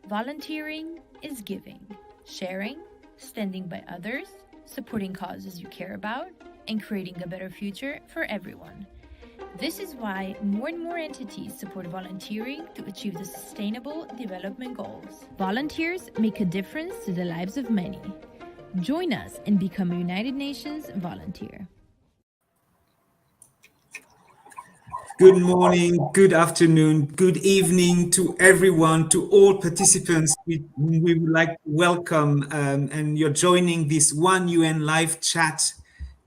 Volunteering is giving, sharing, standing by others, supporting causes you care about, and creating a better future for everyone. This is why more and more entities support volunteering to achieve the Sustainable Development Goals. Volunteers make a difference to the lives of many. Join us and become a United Nations volunteer. Good morning, good afternoon, good evening to everyone, to all participants. We would like to welcome, and you're joining this OneUN live chat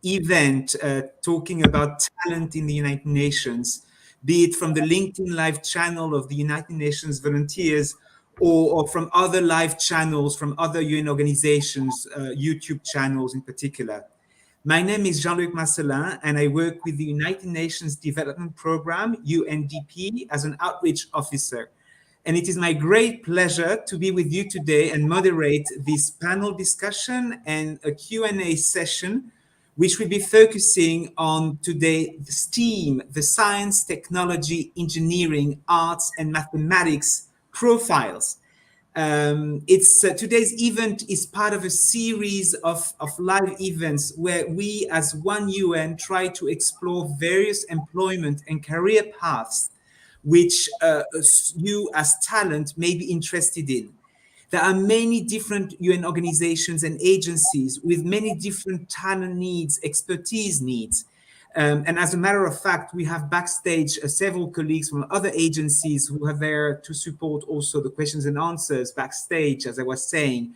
event talking about talent in the United Nations, be it from the LinkedIn live channel of the United Nations volunteers or from other live channels from other UN organizations, YouTube channels in particular. My name is Jean-Luc Marcelin, and I work with the United Nations Development Programme, UNDP, as an outreach officer. And it is my great pleasure to be with you today and moderate this panel discussion and a Q&A session, which will be focusing on today the STEAM, the science, technology, engineering, arts, and mathematics profiles. Today's event is part of a series of live events where we as OneUN try to explore various employment and career paths which you as talent may be interested in. There are many different UN organizations and agencies with many different talent needs, expertise needs. And as a matter of fact, we have backstage several colleagues from other agencies who are there to support also the questions and answers backstage, as I was saying.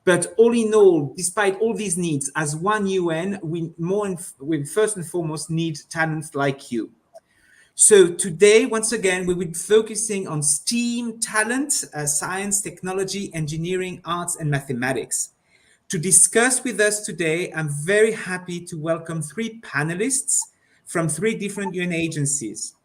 But all in all, despite all these needs, as OneUN, we first and foremost need talents like you. So today, once again, we will be focusing on STEAM talent, science, technology, engineering, arts, and mathematics. To discuss with us today, I'm very happy to welcome three panelists from three different UN agencies.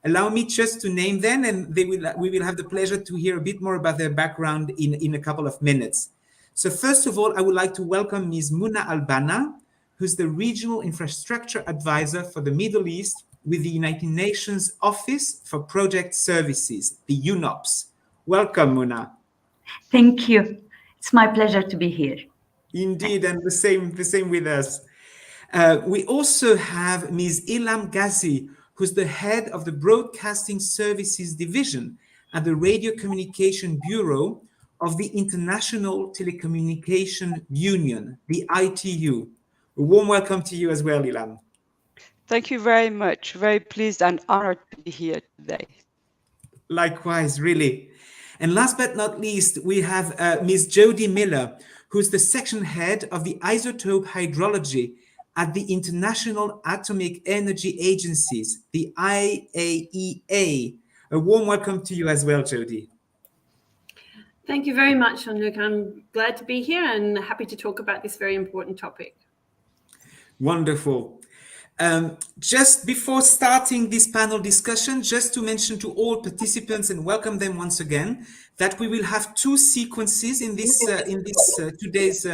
Allow me just to name them, and we will have the pleasure to hear a bit more about their background in a couple of minutes. So first of all, I would like to welcome Ms. Muna Albana, who's the Regional Infrastructure Advisor for the Middle East with the United Nations Office for Project Services, the UNOPS. Welcome, Muna. Thank you. It's my pleasure to be here. Indeed, and the same with us. We also have Ms. Ilham Ghazi, who's the head of the Broadcasting Services Division at the Radio Communication Bureau of the International Telecommunication Union, the ITU. A warm welcome to you as well, Ilham. Thank you very much. Very pleased and honored to be here today. Likewise, really. And last but not least, we have Ms. Jodie Miller, who's the section head of the isotope hydrology at the International Atomic Energy Agencies, the IAEA. A warm welcome to you as well, Jodie. Thank you very much, Jean-Luc. I'm glad to be here and happy to talk about this very important topic. Wonderful. Just before starting this panel discussion, just to mention to all participants and welcome them once again, that we will have two sequences in this today's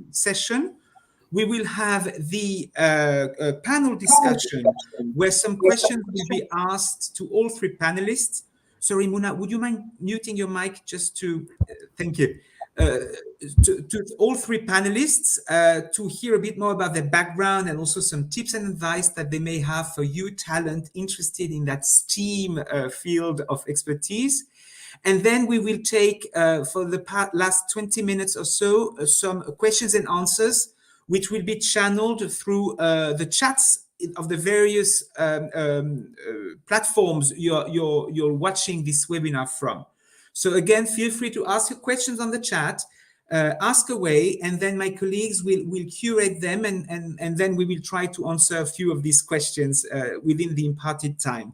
session. We will have the panel discussion where some questions will be asked to all three panelists. Sorry, Muna, would you mind muting your mic just to, thank you. To all three panelists to hear a bit more about their background and also some tips and advice that they may have for you talent interested in that STEAM field of expertise. And then we will take for the last 20 minutes or so some questions and answers, which will be channeled through the chats of the various platforms you're watching this webinar from. So again, feel free to ask your questions on the chat, ask away, and then my colleagues will curate them and then we will try to answer a few of these questions within the imparted time.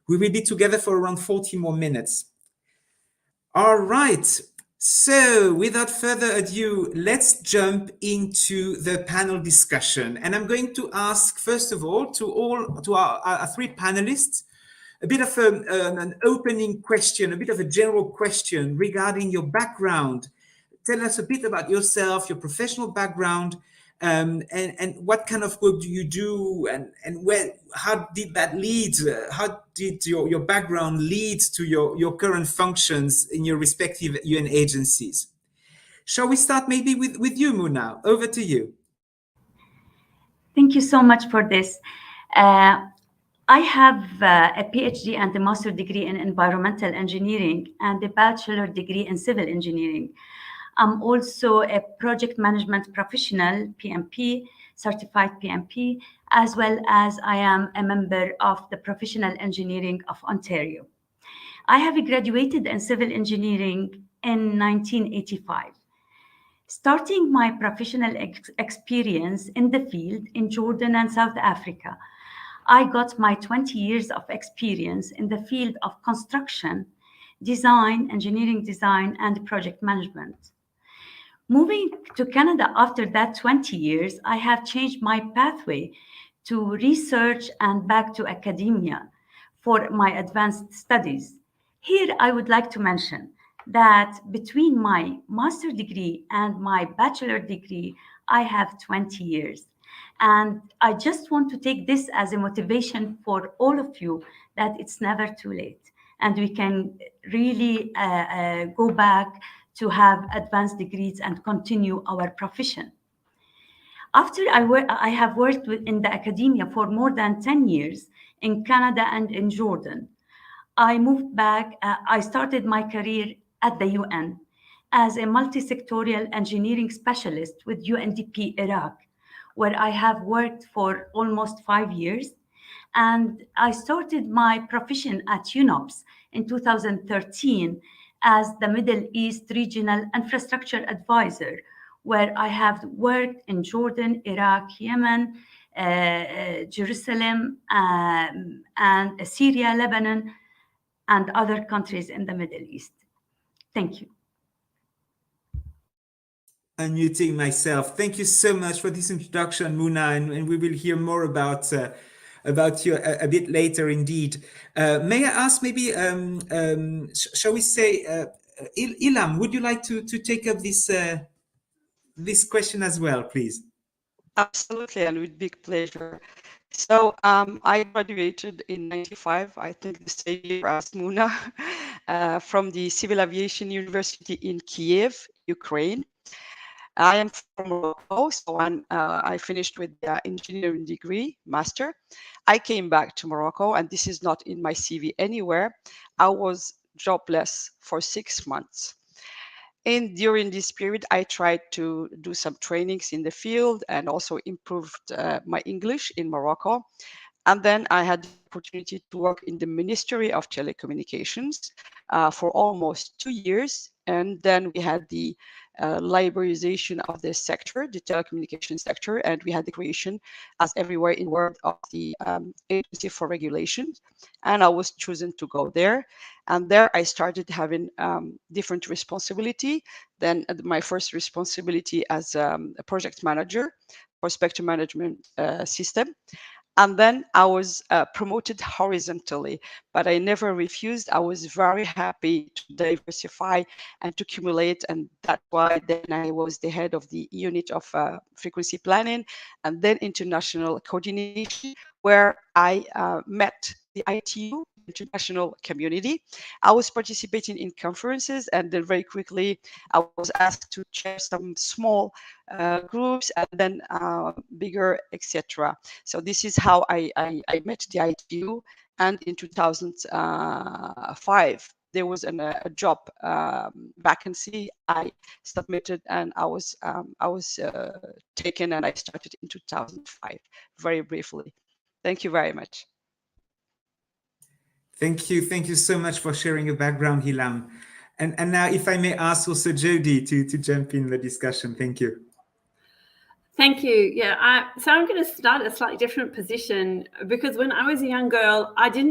We will be together for around 40 more minutes. All right, so without further ado, let's jump into the panel discussion. And I'm going to ask, first of all, to our three panelists, a bit of an opening question, a bit of a general question regarding your background. Tell us a bit about yourself, your professional background, And what kind of work do you do, and where, how did that lead, how did your background lead to your current functions in your respective UN agencies? Shall we start maybe with you, Muna? Over to you. Thank you so much for this. I have a PhD and a master's degree in environmental engineering and a bachelor degree in civil engineering. I'm also a project management professional, PMP, certified PMP, as well as I am a member of the Professional Engineering of Ontario. I have graduated in civil engineering in 1985. Starting my professional experience in the field in Jordan and South Africa, I got my 20 years of experience in the field of construction, design, engineering design, and project management. Moving to Canada after that 20 years, I have changed my pathway to research and back to academia for my advanced studies. Here, I would like to mention that between my master's degree and my bachelor degree, I have 20 years. And I just want to take this as a motivation for all of you that it's never too late. And we can really go back to have advanced degrees and continue our profession. After I have worked in the academia for more than 10 years in Canada and in Jordan. I moved back, I started my career at the UN as a multi-sectorial engineering specialist with UNDP Iraq, where I have worked for almost 5 years. And I started my profession at UNOPS in 2013 as the Middle East Regional Infrastructure Advisor, where I have worked in Jordan, Iraq, Yemen, Jerusalem, and Syria, Lebanon, and other countries in the Middle East. Thank you. Unmuting myself. Thank you so much for this introduction, Muna, and we will hear more about you a bit later indeed. May I ask maybe, shall we say, Ilham, would you like to take up this question as well, please? Absolutely, and with big pleasure. So I graduated in 95, I think the same year as Muna, from the Civil Aviation University in Kiev, Ukraine. I am from Morocco, so I finished with the engineering degree, master. I came back to Morocco, and this is not in my CV anywhere. I was jobless for 6 months. And during this period, I tried to do some trainings in the field and also improved my English in Morocco. And then I had the opportunity to work in the Ministry of Telecommunications for almost 2 years. And then we had the liberalization of the sector, the telecommunications sector, and we had the creation, as everywhere in the world, of the Agency for Regulation. And I was chosen to go there. And there I started having different responsibility. Then my first responsibility as a project manager for spectrum management system. And then I was promoted horizontally, but I never refused. I was very happy to diversify and to accumulate. And that's why then I was the head of the unit of frequency planning and then international coordination, where I met the ITU, international community. I was participating in conferences, and then very quickly I was asked to chair some small groups and then bigger, etc. So this is how I met the ITU. And in 2005, there was a job vacancy. I submitted, and I was taken, and I started in 2005. Very briefly, thank you very much. Thank you so much for sharing your background, Ilham. And now, if I may ask also Jody to jump in the discussion. Thank you. Thank you. Yeah, so I'm going to start at a slightly different position, because when I was a young girl, I don't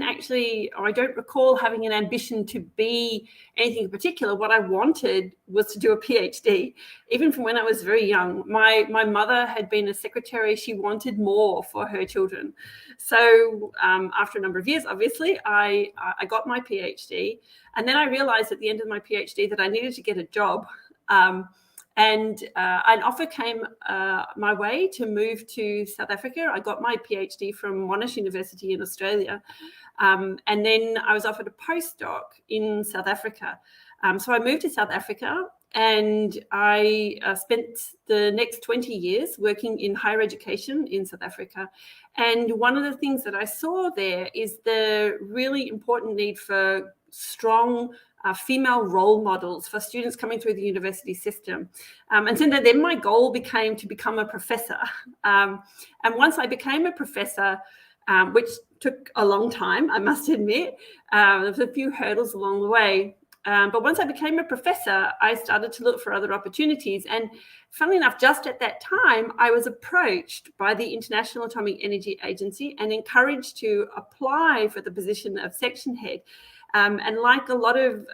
recall having an ambition to be anything in particular. What I wanted was to do a PhD, even from when I was very young. My mother had been a secretary. She wanted more for her children. So after a number of years, obviously, I got my PhD. And then I realized at the end of my PhD that I needed to get a job. And an offer came my way to move to South Africa. I got my PhD from Monash University in Australia. And then I was offered a postdoc in South Africa. So I moved to South Africa, and I spent the next 20 years working in higher education in South Africa. And one of the things that I saw there is the really important need for strong female role models for students coming through the university system. And so then my goal became to become a professor. And once I became a professor, which took a long time, I must admit, there was a few hurdles along the way. But once I became a professor, I started to look for other opportunities. And funnily enough, just at that time, I was approached by the International Atomic Energy Agency and encouraged to apply for the position of section head. And like a lot of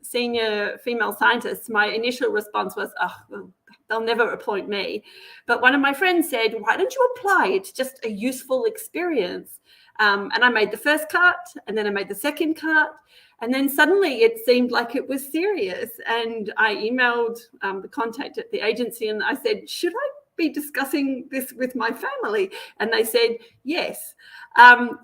senior female scientists, my initial response was, oh, well, they'll never appoint me. But one of my friends said, why don't you apply? It's just a useful experience. And I made the first cut, and then I made the second cut. And then suddenly it seemed like it was serious. And I emailed the contact at the agency, and I said, should I be discussing this with my family? And they said, yes. And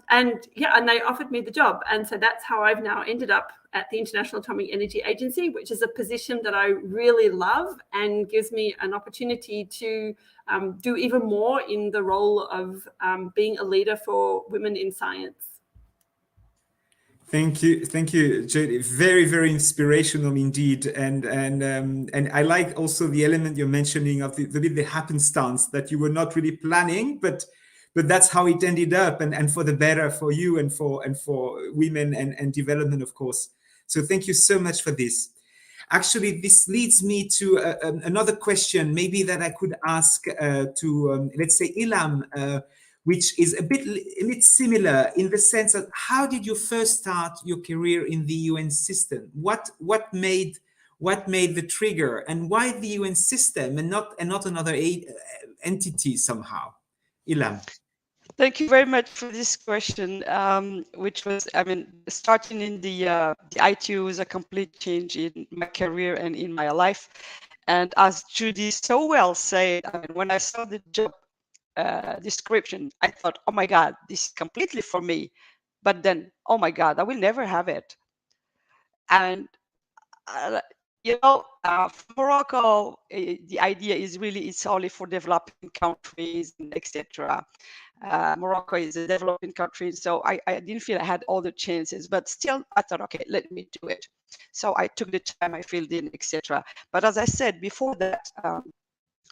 they offered me the job. And so that's how I've now ended up at the International Atomic Energy Agency, which is a position that I really love and gives me an opportunity to do even more in the role of being a leader for women in science. Thank you, Jodie. Very, very inspirational indeed, and I like also the element you're mentioning of the happenstance, that you were not really planning, but that's how it ended up, and for the better for you and for women and development, of course. So thank you so much for this. Actually, this leads me to another question, maybe that I could ask to let's say Ilham. Which is a bit similar in the sense of, how did you first start your career in the UN system? What made the trigger, and why the UN system and not another entity somehow? Ilham. Thank you very much for this question, which was, I mean, starting in the ITU was a complete change in my career and in my life. And as Judy so well said, I mean, when I saw the job description, I thought, oh my God, this is completely for me. But then, oh my God, I will never have it. And from Morocco, the idea is really it's only for developing countries, etc. Morocco is a developing country, so I didn't feel I had all the chances. But still, I thought, okay, let me do it. So I took the time, I filled in, etc. But as I said before that,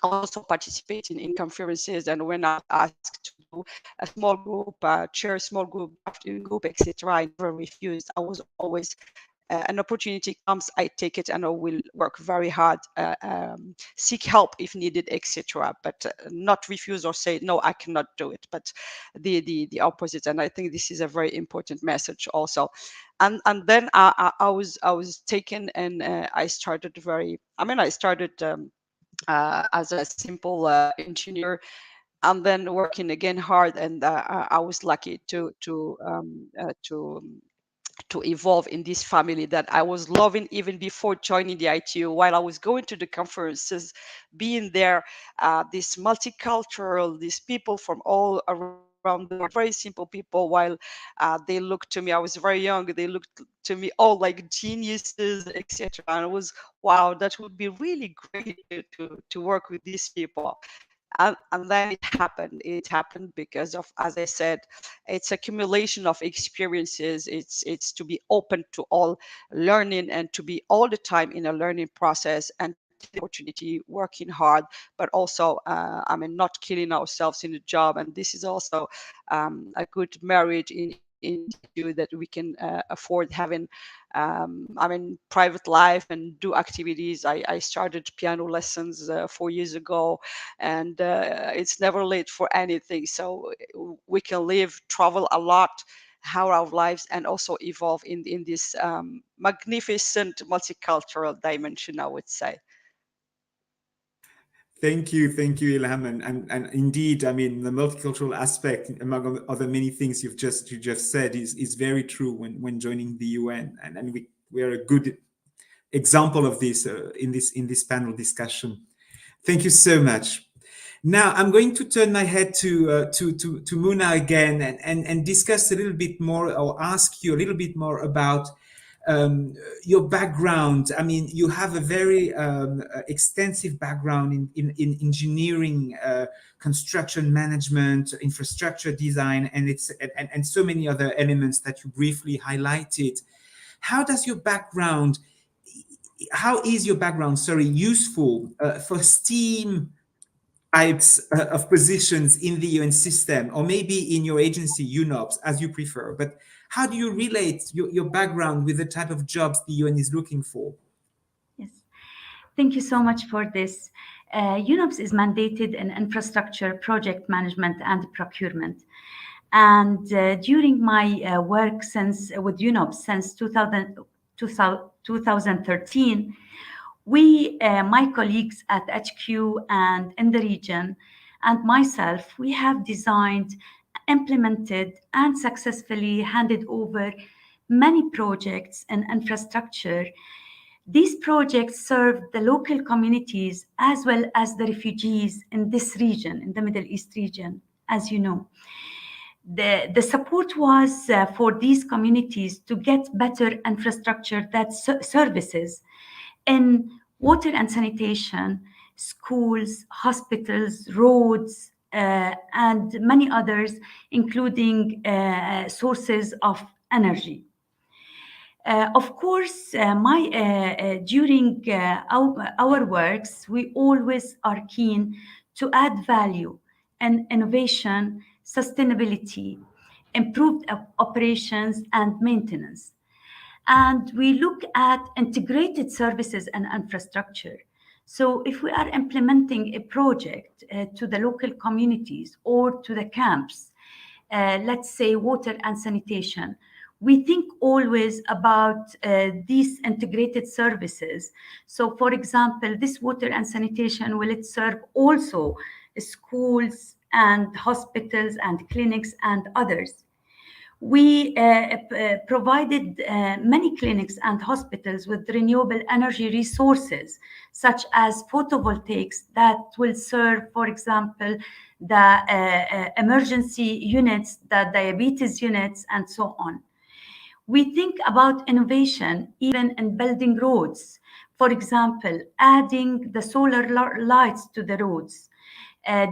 also participating in conferences, and when I asked to do a small group, chair a small group, drafting group, etc., I never refused. I was always an opportunity comes, I take it, and I will work very hard, seek help if needed, etc. But not refuse or say no, I cannot do it. But the opposite, and I think this is a very important message also. And then I was taken, and I started I started as a simple engineer, and then working again hard, and I was lucky to evolve in this family that I was loving even before joining the ITU. While I was going to the conferences, being there, this multicultural, these people from all around the world, very simple people, while they looked to me, I was very young, they looked to me all like geniuses, etc. And it was, wow, that would be really great to work with these people. And then it happened. It happened because of, as I said, it's accumulation of experiences. It's to be open to all learning and to be all the time in a learning process, and the opportunity, working hard, but also, not killing ourselves in the job. And this is also a good marriage in you, that we can afford having private life and do activities. I started piano lessons 4 years ago, and it's never late for anything. So we can live, travel a lot, how our lives, and also evolve in this magnificent multicultural dimension, I would say. Thank you, Ilham, and indeed, I mean, the multicultural aspect, among other many things you just said, is very true when joining the UN, and we are a good example of this in this panel discussion. Thank you so much. Now I'm going to turn my head to Muna again and discuss a little bit more, or ask you a little bit more about your background. I mean, you have a very extensive background in engineering, construction management, infrastructure design, and so many other elements that you briefly highlighted. How is your background, useful for STEAM types of positions in the UN system, or maybe in your agency, UNOPS, as you prefer? But how do you relate your background with the type of jobs the UN is looking for? Yes, thank you so much for this. UNOPS is mandated in infrastructure, project management, and procurement. And during my work with UNOPS since 2013, my colleagues at HQ and in the region, and myself, we have designed, implemented, and successfully handed over many projects in infrastructure. These projects serve the local communities as well as the refugees in this region, in the Middle East region, as you know. The support was for these communities to get better infrastructure that services in water and sanitation, schools, hospitals, roads, and many others, including sources of energy. Of course, during our works, we always are keen to add value and innovation, sustainability, improved operations, and maintenance. And we look at integrated services and infrastructure. So if we are implementing a project to the local communities or to the camps, let's say water and sanitation, we think always about these integrated services. So for example, this water and sanitation, will it serve also schools and hospitals and clinics and others? We provided many clinics and hospitals with renewable energy resources, such as photovoltaics that will serve, for example, the emergency units, the diabetes units, and so on. We think about innovation even in building roads. For example, adding the solar lights to the roads.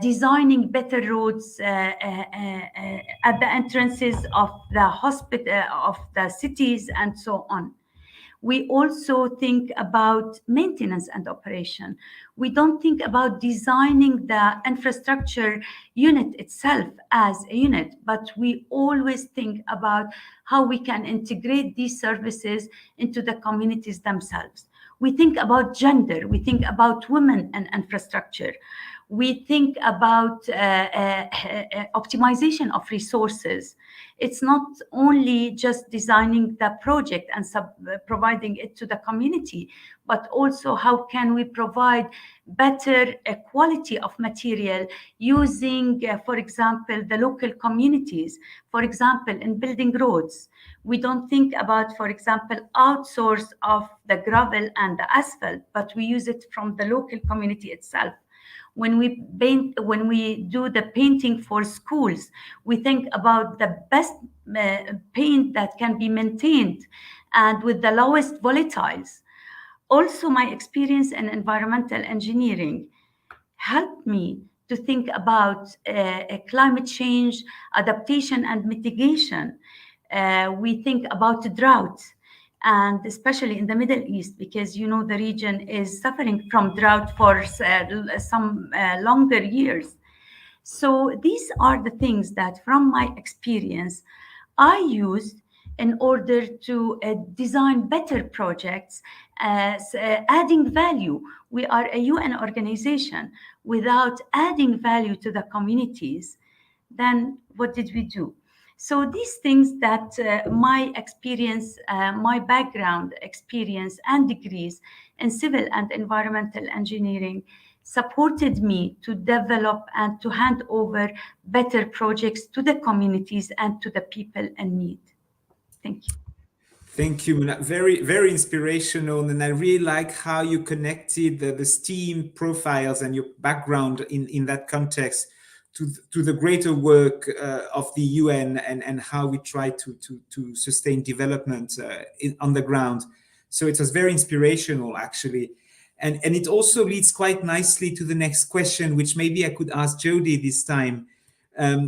Designing better roads at the entrances of the hospital, of the cities, and so on. We also think about maintenance and operation. We don't think about designing the infrastructure unit itself as a unit, but we always think about how we can integrate these services into the communities themselves. We think about gender, we think about women and infrastructure. We think about optimization of resources. It's not only just designing the project and providing it to the community, but also how can we provide better quality of material using, for example, the local communities. For example, in building roads, we don't think about, for example, outsource of the gravel and the asphalt, but we use it from the local community itself. When we do the painting for schools, we think about the best paint that can be maintained and with the lowest volatiles. Also, my experience in environmental engineering helped me to think about climate change, adaptation, and mitigation. We think about drought, and especially in the Middle East, because you know the region is suffering from drought for some longer years. So these are the things that, from my experience, I used in order to design better projects, adding value. We are a UN organization. Without adding value to the communities, then what did we do? So these things that my experience, my background experience and degrees in civil and environmental engineering supported me to develop and to hand over better projects to the communities and to the people in need. Thank you. Thank you, Muna. Very, very inspirational. And I really like how you connected the STEAM profiles and your background in that context to the greater work of the UN and how we try to sustain development on the ground. So it was very inspirational, actually. And it also leads quite nicely to the next question, which maybe I could ask Jody this time,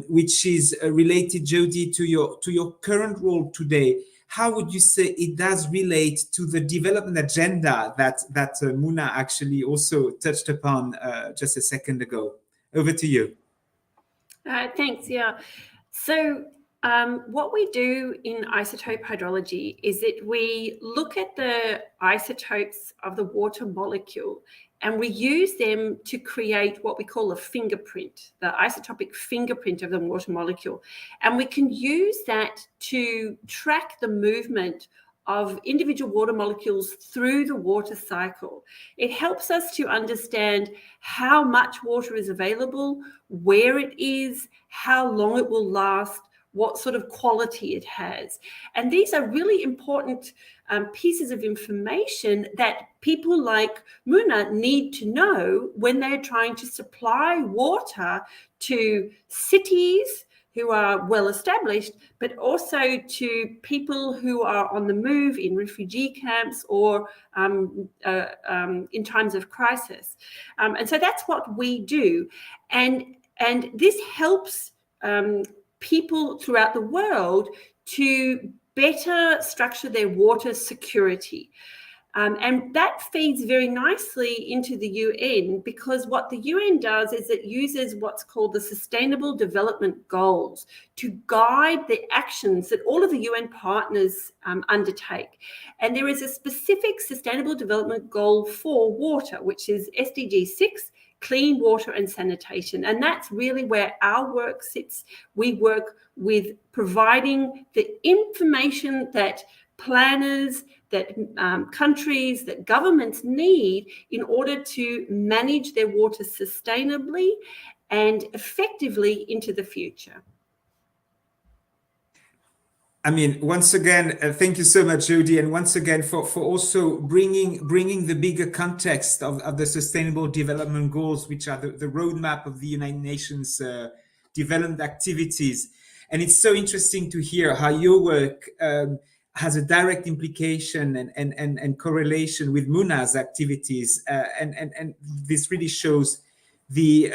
which is related, Jody, to your current role today. How would you say it does relate to the development agenda that Muna actually also touched upon just a second ago? Over to you. Thanks. Yeah. So what we do in isotope hydrology is that we look at the isotopes of the water molecule and we use them to create what we call a fingerprint, the isotopic fingerprint of the water molecule. And we can use that to track the movement of individual water molecules through the water cycle. It helps us to understand how much water is available, where it is, how long it will last, what sort of quality it has. And these are really important pieces of information that people like Muna need to know when they're trying to supply water to cities who are well established, but also to people who are on the move in refugee camps or in times of crisis. And so that's what we do. And this helps people throughout the world to better structure their water security. And that feeds very nicely into the UN, because what the UN does is it uses what's called the Sustainable Development Goals to guide the actions that all of the UN partners undertake. And there is a specific Sustainable Development Goal for water, which is SDG 6, clean water and sanitation. And that's really where our work sits. We work with providing the information that planners, that countries, that governments need in order to manage their water sustainably and effectively into the future. I mean, once again, thank you so much, Jody, and once again for also bringing the bigger context of the Sustainable Development Goals, which are the roadmap of the United Nations development activities. And it's so interesting to hear how your work has a direct implication and correlation with Muna's activities, and this really shows the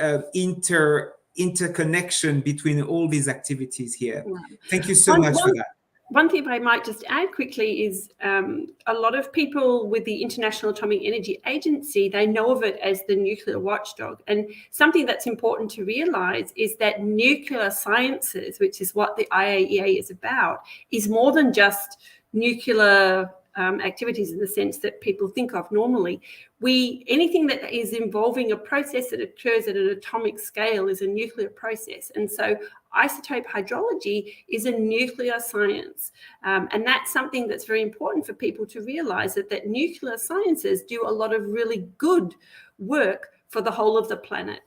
interconnection between all these activities here. Wow. Thank you so much for that. One thing I might just add quickly is a lot of people with the International Atomic Energy Agency, they know of it as the nuclear watchdog. And something that's important to realize is that nuclear sciences, which is what the IAEA is about, is more than just nuclear activities in the sense that people think of normally. Anything that is involving a process that occurs at an atomic scale is a nuclear process. And so isotope hydrology is a nuclear science. And that's something that's very important for people to realize, that nuclear sciences do a lot of really good work for the whole of the planet.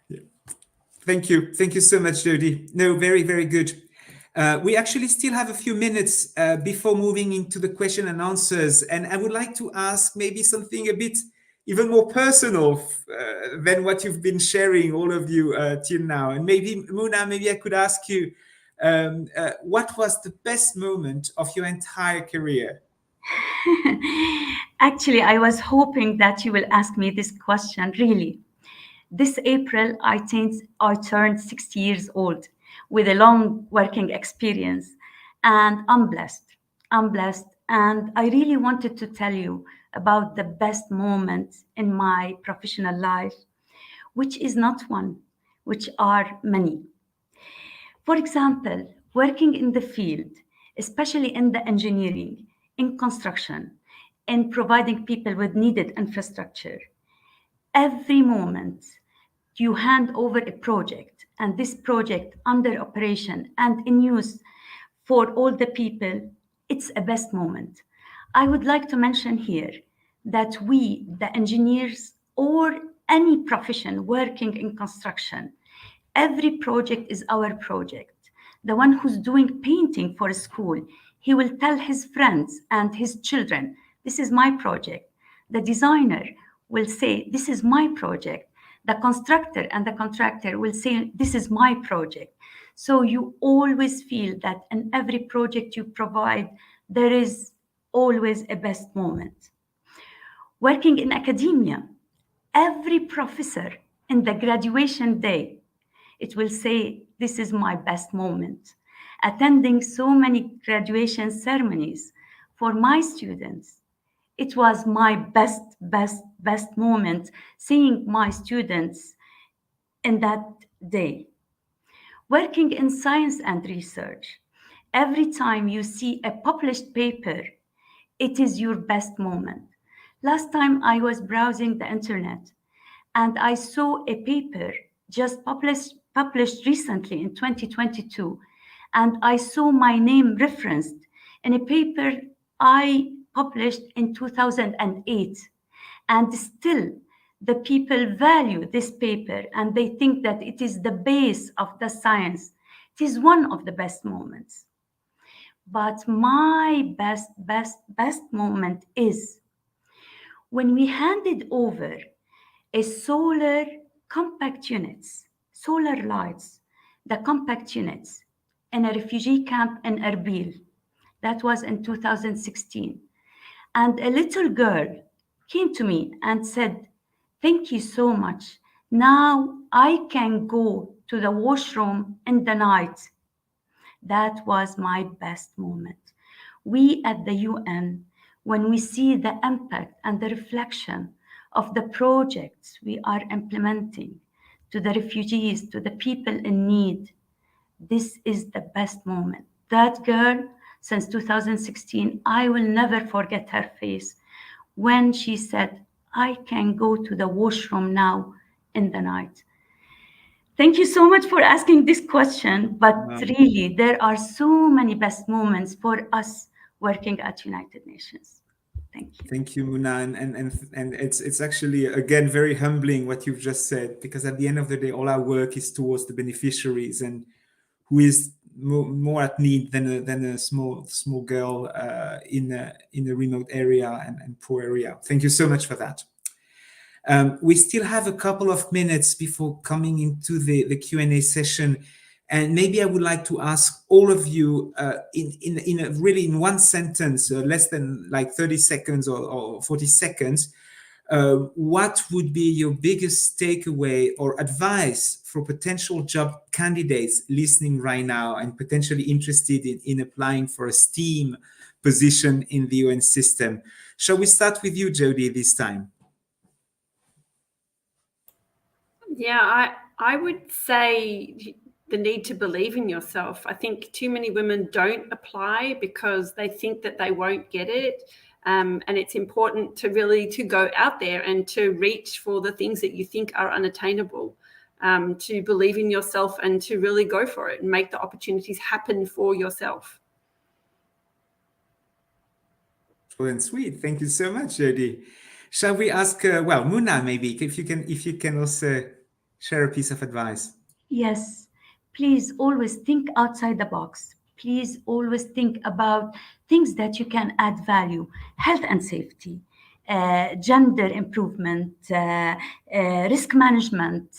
Yeah. Thank you. Thank you so much, Jody. No, very, very good. We actually still have a few minutes before moving into the question and answers. And I would like to ask maybe something a bit even more personal than what you've been sharing, all of you, till now. And maybe, Muna, maybe I could ask you, what was the best moment of your entire career? Actually, I was hoping that you will ask me this question, really. This April, I turned 60 years old, with a long working experience, and I'm blessed. And I really wanted to tell you about the best moment in my professional life, which is not one, which are many. For example, working in the field, especially in the engineering, in construction, in providing people with needed infrastructure, every moment you hand over a project, and this project under operation and in use for all the people, it's a best moment. I would like to mention here that we, the engineers, or any profession working in construction, every project is our project. The one who's doing painting for school, he will tell his friends and his children, this is my project. The designer will say, this is my project. The constructor and the contractor will say, this is my project. So you always feel that in every project you provide, there is always a best moment. Working in academia, every professor in the graduation day, it will say, this is my best moment. Attending so many graduation ceremonies for my students, it was my best moment seeing my students in that day. Working in science and research, every time you see a published paper, it is your best moment. Last time I was browsing the internet and I saw a paper just published recently in 2022, and I saw my name referenced in a paper I published in 2008, and still the people value this paper and they think that it is the base of the science. It is one of the best moments. But my best moment is when we handed over a solar compact units, solar lights, the compact units in a refugee camp in Erbil. That was in 2016. And a little girl came to me and said, thank you so much. Now I can go to the washroom in the night. That was my best moment. We at the UN, when we see the impact and the reflection of the projects we are implementing to the refugees, to the people in need, this is the best moment. That girl, since 2016, I will never forget her face when she said, I can go to the washroom now in the night. Thank you so much for asking this question, but really, there are so many best moments for us working at United Nations. Thank you. Thank you, Muna, and it's actually again very humbling what you've just said, because at the end of the day, all our work is towards the beneficiaries, and who is more at need than a small girl in a remote area and poor area. Thank you so much for that. We still have a couple of minutes before coming into the Q&A session. And maybe I would like to ask all of you in one sentence, less than like 30 seconds or 40 seconds, what would be your biggest takeaway or advice for potential job candidates listening right now and potentially interested in applying for a STEAM position in the UN system? Shall we start with you, Jody, this time? Yeah, I would say the need to believe in yourself. I think too many women don't apply because they think that they won't get it. And it's important to really to go out there and to reach for the things that you think are unattainable, to believe in yourself and to really go for it and make the opportunities happen for yourself. Short and sweet. Thank you so much, Jody. Shall we ask, Muna, maybe if you can also share a piece of advice? Yes, please always think outside the box. Please always think about things that you can add value, health and safety, gender improvement, risk management,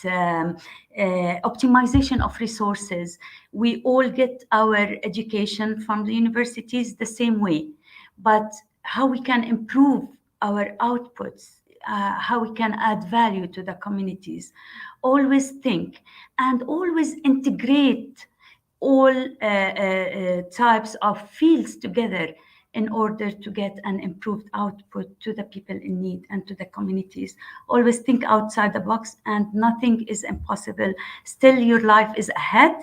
optimization of resources. We all get our education from the universities the same way, but how we can improve our outputs, how we can add value to the communities. Always think and always integrate all types of fields together in order to get an improved output to the people in need and to the communities. Always think outside the box, and nothing is impossible. Still, your life is ahead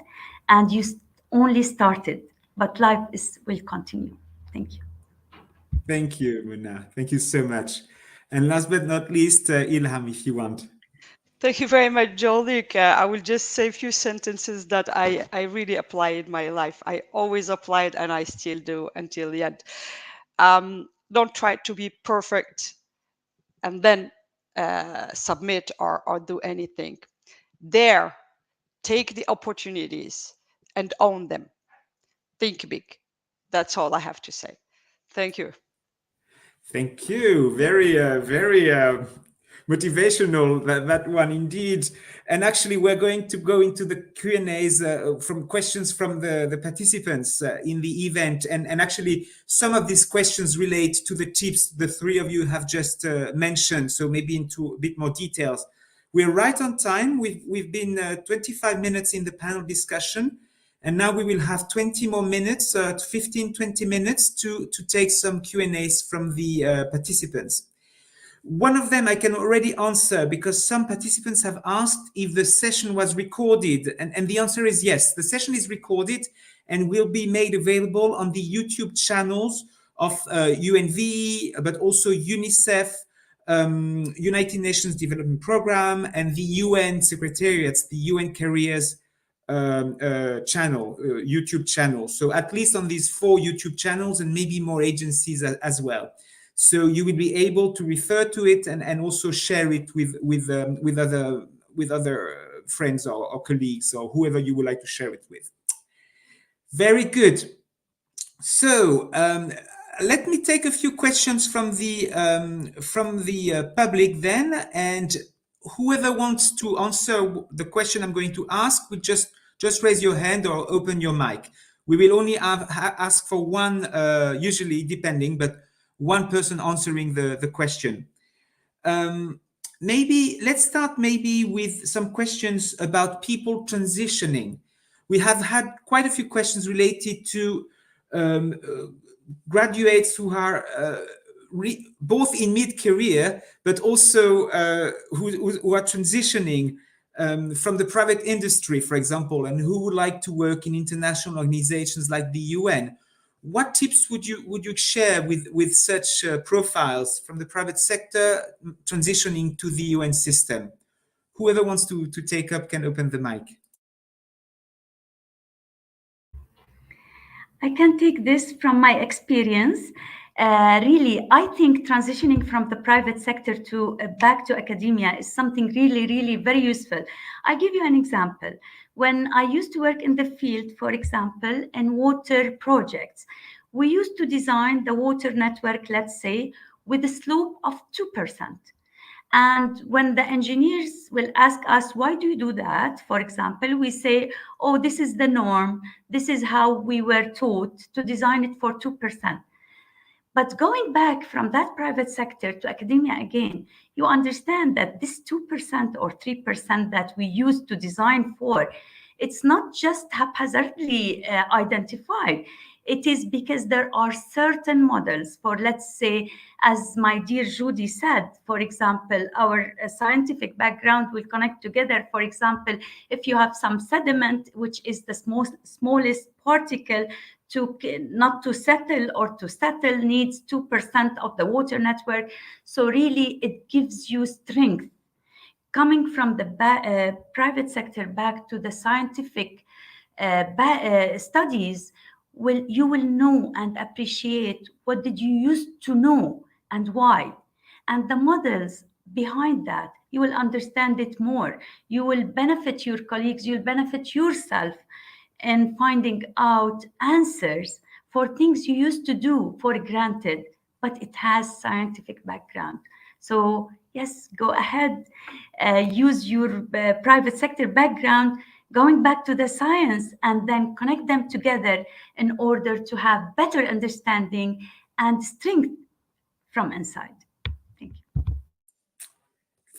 and you only started, but life will continue. Thank you. Thank you, Muna. Thank you so much. And last but not least, Ilham, if you want. Thank you very much, Jolik. I will just say a few sentences that I really apply in my life. I always applied and I still do until the end. Don't try to be perfect and then submit or do anything. Take the opportunities and own them. Think big. That's all I have to say. Thank you. Thank you. Very motivational, that one indeed. And actually, we're going to go into the Q&As from questions from the participants in the event. And actually, some of these questions relate to the tips the three of you have just mentioned. So maybe into a bit more details. We're right on time. We've been 25 minutes in the panel discussion. And now we will have 20 more minutes, 15, 20 minutes to take some Q&As from the participants. One of them I can already answer because some participants have asked if the session was recorded. And the answer is yes, the session is recorded and will be made available on the YouTube channels of UNV, but also UNICEF, United Nations Development Programme, and the UN Secretariats, the UN Careers channel, YouTube channel. So at least on these 4 YouTube channels and maybe more agencies as well. So you will be able to refer to it and also share it with other friends or colleagues or whoever you would like to share it with. Very good. So let me take a few questions from the public then, and whoever wants to answer the question I'm going to ask would just raise your hand or open your mic. We will only ask for one, usually depending, but one person answering the question. Maybe let's start maybe with some questions about people transitioning. We have had quite a few questions related to graduates who are both in mid-career, but also who are transitioning from the private industry, for example, and who would like to work in international organizations like the UN. What tips would you share with such profiles from the private sector transitioning to the UN system? Whoever wants to take up can open the mic. I can take this from my experience. Really, I think transitioning from the private sector to back to academia is something really very useful. I give you an example. When I used to work in the field, for example, in water projects, we used to design the water network, let's say, with a slope of 2%. And when the engineers will ask us, why do you do that? For example, we say, oh, this is the norm. This is how we were taught to design it for 2%. But going back from that private sector to academia again, you understand that this 2% or 3% that we used to design for, it's not just haphazardly identified. It is because there are certain models for, let's say, as my dear Judy said, for example, our scientific background will connect together. For example, if you have some sediment, which is the smallest particle, not to settle or to settle needs 2% of the water network. So really, it gives you strength. Coming from the private sector back to the scientific studies, you will know and appreciate what did you used to know and why. And the models behind that, you will understand it more. You will benefit your colleagues, you'll benefit yourself in finding out answers for things you used to do for granted, but it has scientific background. So yes, go ahead, use your private sector background, going back to the science, and then connect them together in order to have better understanding and strength from inside. Thank you.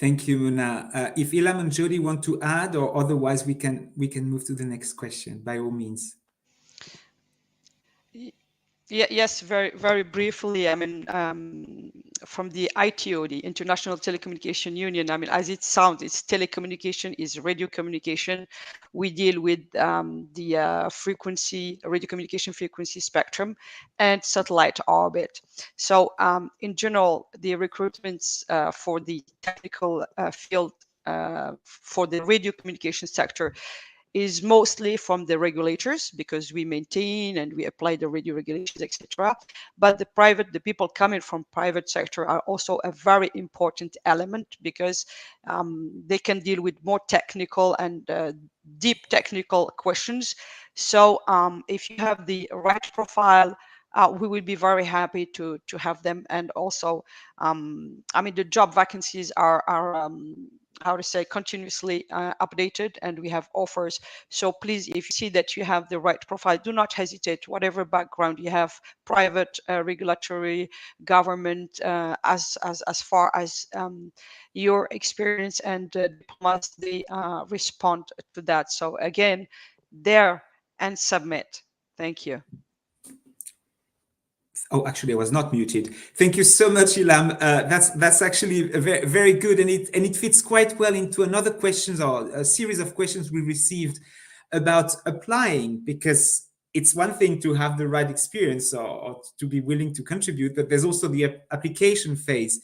Thank you, Muna. If Ilham and Jody want to add, or otherwise we can move to the next question, by all means. Yes, very briefly. I mean, from the ITO, the International Telecommunication Union. I mean, as it sounds, it's telecommunication, is radio communication. We deal with the radio communication frequency spectrum and satellite orbit. So in general, the recruitments for the technical field for the radio communication sector is mostly from the regulators, because we maintain and we apply the radio regulations, etc. But the people coming from private sector are also a very important element, because they can deal with more technical and deep technical questions. So if you have the right profile, we will be very happy to have them. And also, I mean, the job vacancies are how to say, continuously updated, and we have offers. So please, if you see that you have the right profile, do not hesitate, whatever background you have, private, regulatory, government, as far as your experience and diplomas, they respond to that. So again, there and submit. Thank you. Oh, actually, I was not muted. Thank you so much, Ilham. That's actually very, very good, and it fits quite well into another questions, or a series of questions we received about applying, because it's one thing to have the right experience, or to be willing to contribute, but there's also the application phase.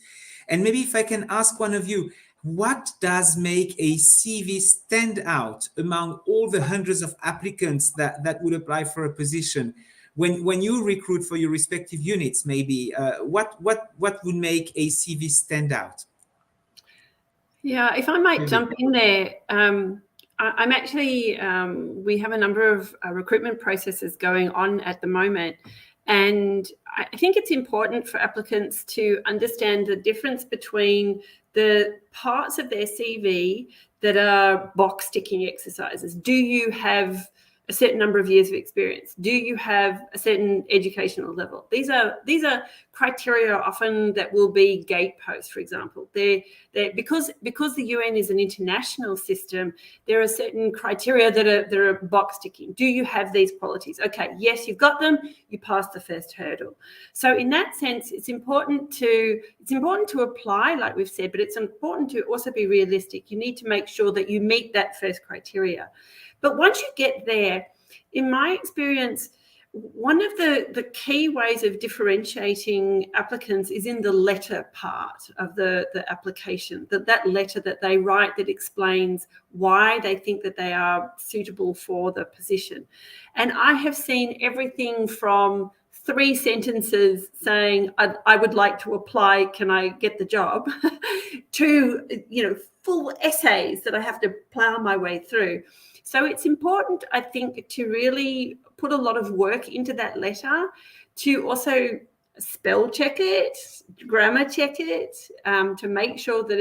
And maybe if I can ask one of you, what does make a CV stand out among all the hundreds of applicants that would apply for a position? When you recruit for your respective units, maybe what would make a CV stand out? Yeah, if I might jump in there, I'm actually, we have a number of recruitment processes going on at the moment. And I think it's important for applicants to understand the difference between the parts of their CV that are box ticking exercises. Do you have a certain number of years of experience? Do you have a certain educational level? These are criteria often that will be gateposts, for example. They're because the UN is an international system, there are certain criteria that are box ticking. Do you have these qualities? Okay, yes, you've got them, you passed the first hurdle. So in that sense, it's important to apply, like we've said, but it's important to also be realistic. You need to make sure that you meet that first criteria. But once you get there, in my experience, one of the key ways of differentiating applicants is in the letter part of the application, that letter that they write that explains why they think that they are suitable for the position. And I have seen everything from 3 sentences saying, I would like to apply, can I get the job, to, full essays that I have to plow my way through. So it's important, I think, to really put a lot of work into that letter, to also spell check it, grammar check it, to make sure that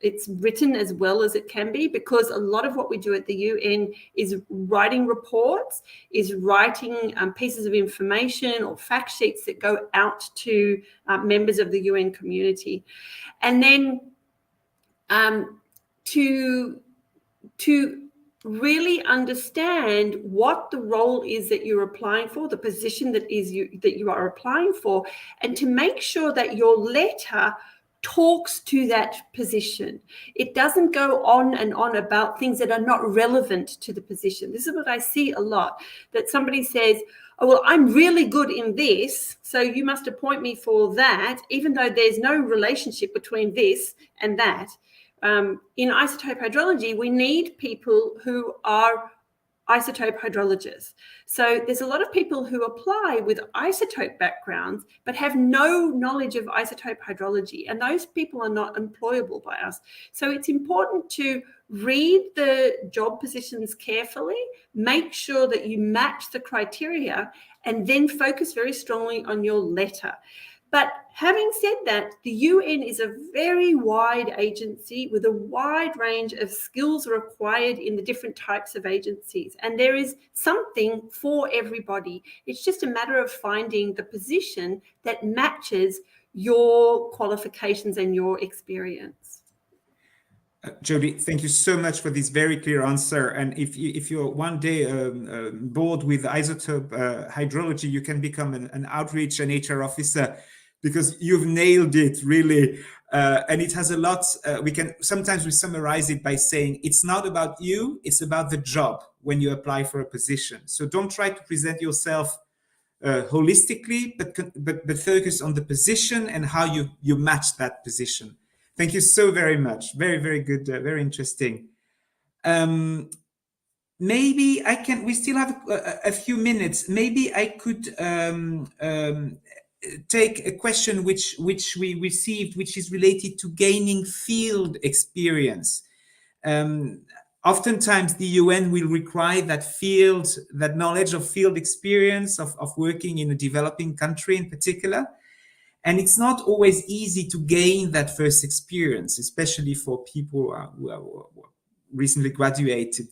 it's written as well as it can be, because a lot of what we do at the UN is writing reports, is writing pieces of information or fact sheets that go out to members of the UN community. And then to really understand what the role is that you're applying for, the position that you are applying for, and to make sure that your letter talks to that position. It doesn't go on and on about things that are not relevant to the position. This is what I see a lot, that somebody says, oh, well, I'm really good in this, so you must appoint me for that, even though there's no relationship between this and that. In isotope hydrology, we need people who are isotope hydrologists. So there's a lot of people who apply with isotope backgrounds but have no knowledge of isotope hydrology, and those people are not employable by us. So it's important to read the job positions carefully, make sure that you match the criteria, and then focus very strongly on your letter. But having said that, the UN is a very wide agency with a wide range of skills required in the different types of agencies. And there is something for everybody. It's just a matter of finding the position that matches your qualifications and your experience. Jody, thank you so much for this very clear answer. And if you're one day bored with isotope hydrology, you can become an outreach and HR officer, because you've nailed it, really. And it has a lot, we summarize it by saying it's not about you, it's about the job when you apply for a position. So don't try to present yourself holistically, but focus on the position and how you match that position. Thank you so very much. Very, very good, very interesting. maybe I can, we still have a few minutes. Maybe I could take a question which we received, which is related to gaining field experience. Oftentimes the UN will require that knowledge of field experience of working in a developing country in particular. And it's not always easy to gain that first experience, especially for people who are recently graduated.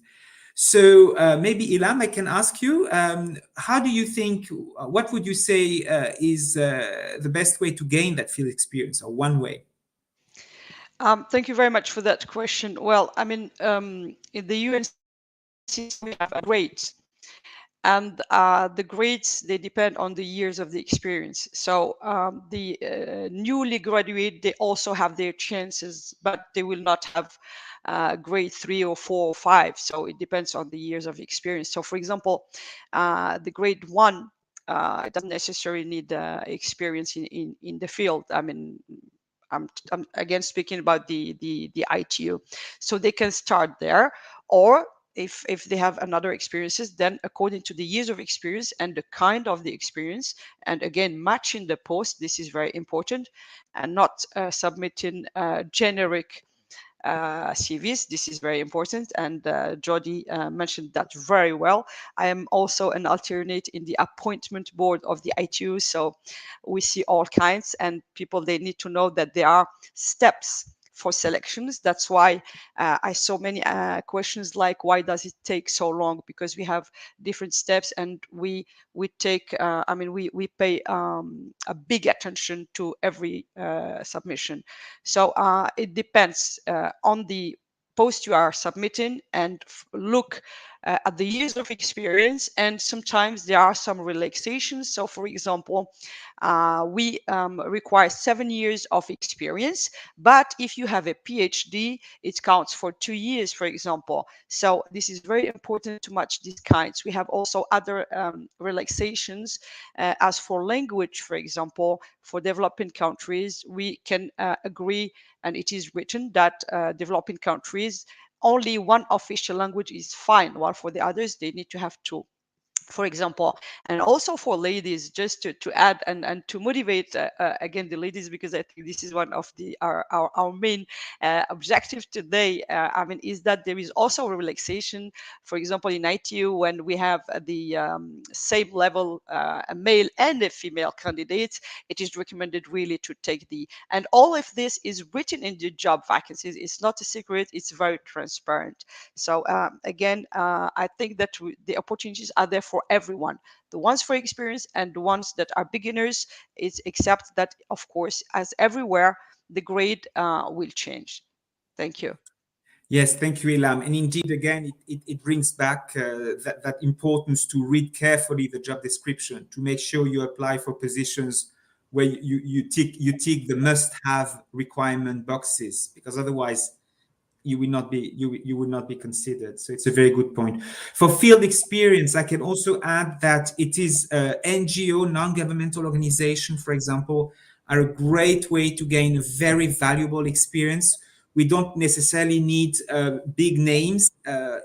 So maybe Ilham, I can ask you, how do you think, what would you say is the best way to gain that field experience, or one way? Thank you very much for that question. Well, I mean, in the UN system, we have grades, and the grades, they depend on the years of the experience. So the newly graduate, they also have their chances, but they will not have grade 3 or 4 or 5. So it depends on the years of experience. So for example, the grade 1, it doesn't necessarily need experience in the field. I mean, I'm again speaking about the ITU, so they can start there, or if they have another experiences, then according to the years of experience and the kind of the experience, and again matching the post, this is very important, and not submitting generic CVs. This is very important, and Jody mentioned that very well. I am also an alternate in the appointment board of the ITU, so we see all kinds, and people, they need to know that there are steps for selections. That's why I saw many questions like, why does it take so long? Because we have different steps, and we take, I mean, we pay a big attention to every submission. So it depends on the post you are submitting, and look at the years of experience, and sometimes there are some relaxations. So for example, we require 7 years of experience, but if you have a PhD, it counts for 2 years, for example. So this is very important to match these kinds. We have also other relaxations as for language, for example. For developing countries, we can agree, and it is written that developing countries, only one official language is fine, while for the others, they need to have two, for example. And also for ladies, just to add and to motivate again the ladies, because I think this is one of the our main objective today, I mean, is that there is also a relaxation. For example, in ITU, when we have the same level, a male and a female candidates, it is recommended really to take and all of this is written in the job vacancies. It's not a secret, it's very transparent. So again, I think that the opportunities are there for everyone, the ones for experience and the ones that are beginners. It's except that, of course, as everywhere, the grade will change. Thank you. Yes, thank you, Ilham. And indeed, again, it brings back that importance to read carefully the job description, to make sure you apply for positions where you tick the must-have requirement boxes, because otherwise you will not be considered. So it's a very good point. For field experience, I can also add that it is NGO, non-governmental organization, for example, are a great way to gain a very valuable experience. We don't necessarily need big names.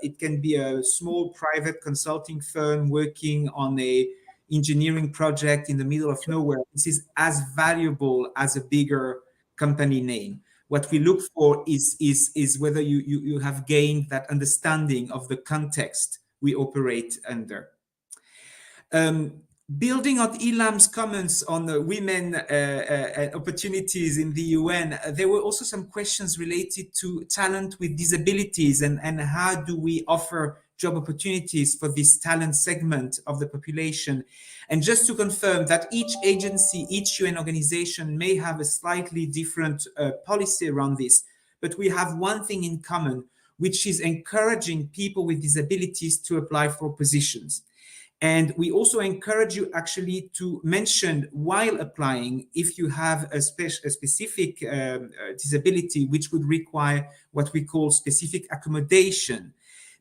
It can be a small private consulting firm working on a engineering project in the middle of nowhere. This is as valuable as a bigger company name. What we look for is whether you have gained that understanding of the context we operate under. Building on Ilham's comments on the women opportunities in the UN, there were also some questions related to talent with disabilities and how do we offer job opportunities for this talent segment of the population. And just to confirm that each agency, each UN organization may have a slightly different policy around this, but we have one thing in common, which is encouraging people with disabilities to apply for positions. And we also encourage you actually to mention while applying if you have a specific disability which would require what we call specific accommodation.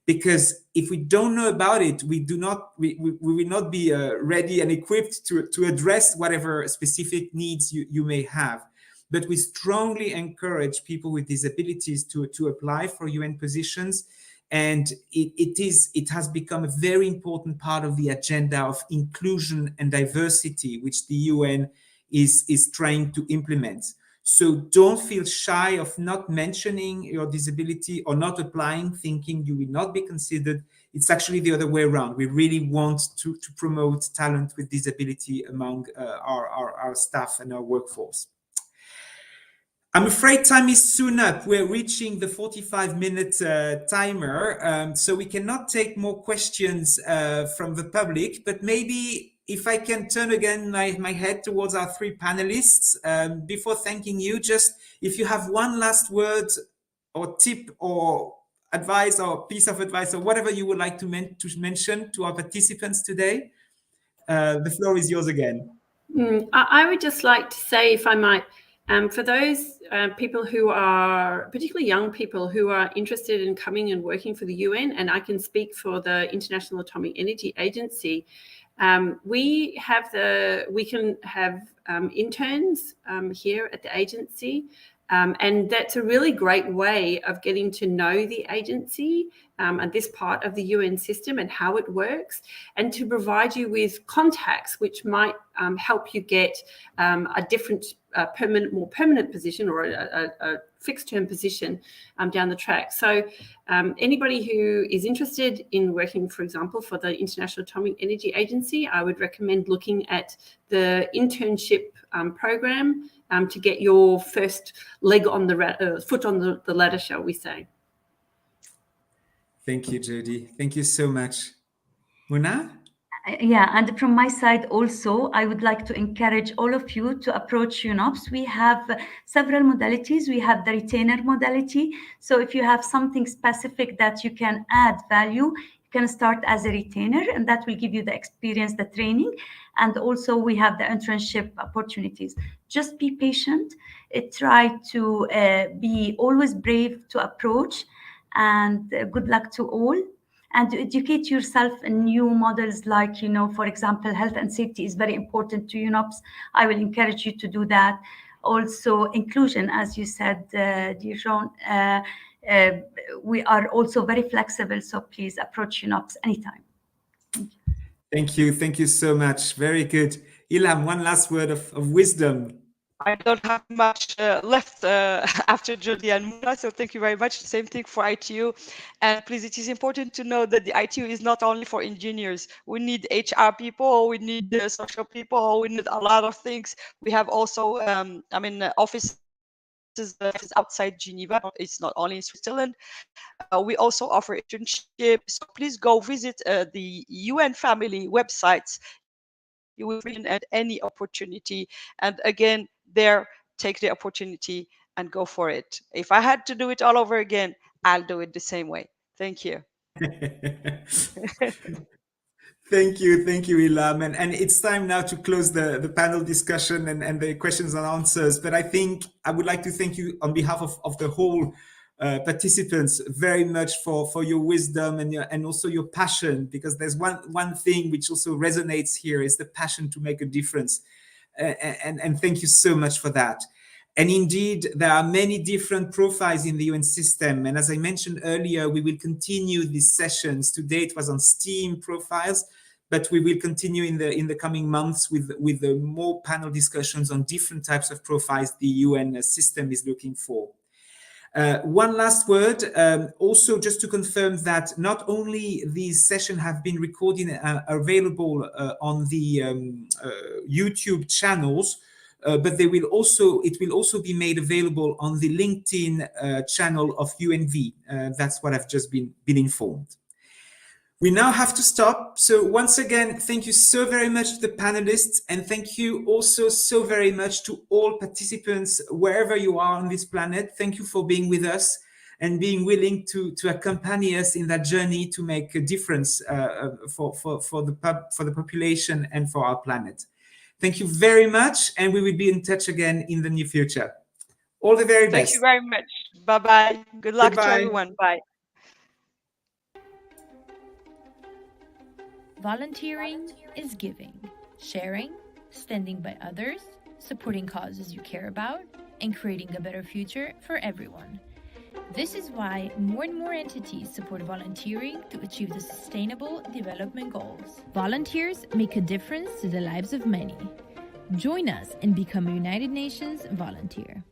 Because if we don't know about it, we will not be ready and equipped to address whatever specific needs you may have. But we strongly encourage people with disabilities to apply for UN positions. And it has become a very important part of the agenda of inclusion and diversity, which the UN is trying to implement. So don't feel shy of not mentioning your disability or not applying, thinking you will not be considered. It's actually the other way around. We really want to promote talent with disability among our staff and our workforce. I'm afraid time is soon up. We're reaching the 45-minute timer, so we cannot take more questions from the public, but maybe if I can turn again my head towards our three panelists, before thanking you, just if you have one last word or tip or advice or piece of advice or whatever you would like to mention to our participants today, the floor is yours again. I would just like to say, if I might, for those people who are, particularly young people who are interested in coming and working for the UN, and I can speak for the International Atomic Energy Agency, we can have interns here at the agency. And that's a really great way of getting to know the agency and this part of the UN system and how it works, and to provide you with contacts which might help you get a different more permanent position or a fixed term position down the track. So anybody who is interested in working, for example, for the International Atomic Energy Agency, I would recommend looking at the internship program to get your first leg on the foot on the ladder, shall we say. Thank you, Jody. Thank you so much. Muna? Yeah, and from my side also, I would like to encourage all of you to approach UNOPS. We have several modalities. We have the retainer modality. So if you have something specific that you can add value, you can start as a retainer, and that will give you the experience, the training. And also we have the internship opportunities. Just be patient. Try to be always brave to approach, and good luck to all. And to educate yourself in new models, like, for example, health and safety is very important to UNOPS. I will encourage you to do that. Also, inclusion, as you said, dear Jean, we are also very flexible, so please approach UNOPS anytime. Thank you. Thank you so much. Very good. Ilham, one last word of wisdom. I don't have much left after Jody and Muna, so thank you very much. Same thing for ITU. And please, it is important to know that the ITU is not only for engineers. We need HR people, we need social people, we need a lot of things. We have also, offices outside Geneva. It's not only in Switzerland. We also offer internships. So please go visit the UN family websites. You will find at any opportunity. And again, there, take the opportunity and go for it. If I had to do it all over again, I'll do it the same way. Thank you. Thank you, Ilham. And it's time now to close the panel discussion and the questions and answers. But I think I would like to thank you on behalf of the whole participants very much for your wisdom and also your passion, because there's one thing which also resonates here is the passion to make a difference. And thank you so much for that. And indeed, there are many different profiles in the UN system. And as I mentioned earlier, we will continue these sessions. Today it was on STEAM profiles, but we will continue in the coming months with more panel discussions on different types of profiles the UN system is looking for. One last word, also just to confirm that not only these sessions have been recorded available on the YouTube channels, but it will also be made available on the LinkedIn channel of UNV. That's what I've just been informed. We now have to stop. So once again, thank you so very much to the panelists, and thank you also so very much to all participants, wherever you are on this planet. Thank you for being with us and being willing to accompany us in that journey to make a difference for the population and for our planet. Thank you very much, and we will be in touch again in the near future. All the very best. Thank you very much. Bye-bye. Good luck Goodbye. to everyone. Bye. Volunteering is giving, sharing, standing by others, supporting causes you care about, and creating a better future for everyone. This is why more and more entities support volunteering to achieve the Sustainable Development Goals. Volunteers make a difference to the lives of many. Join us and become a United Nations volunteer.